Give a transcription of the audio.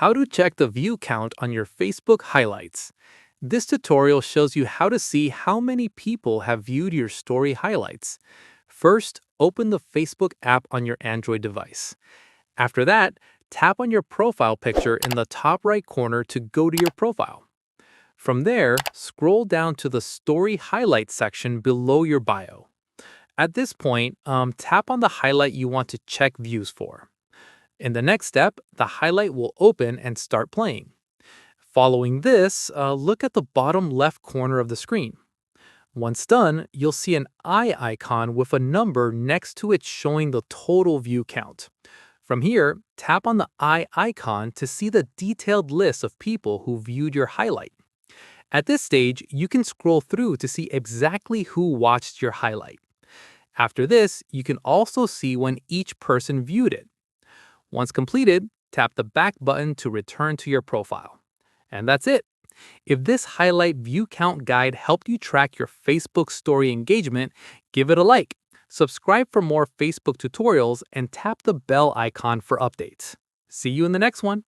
How to check the view count on your Facebook highlights. This tutorial shows you how to see how many people have viewed your story highlights. First, open the Facebook app on your Android device. After that, tap on your profile picture in the top right corner to go to your profile. From there, scroll down to the Story Highlights section below your bio. At this point, tap on the highlight you want to check views for. In the next step, the highlight will open and start playing. Following this, look at the bottom left corner of the screen. Once done, you'll see an eye icon with a number next to it showing the total view count. From here, tap on the eye icon to see the detailed list of people who viewed your highlight. At this stage, you can scroll through to see exactly who watched your highlight. After this, you can also see when each person viewed it. Once completed, tap the back button to return to your profile. And that's it. If this highlight view count guide helped you track your Facebook story engagement, give it a like, subscribe for more Facebook tutorials, and tap the bell icon for updates. See you in the next one.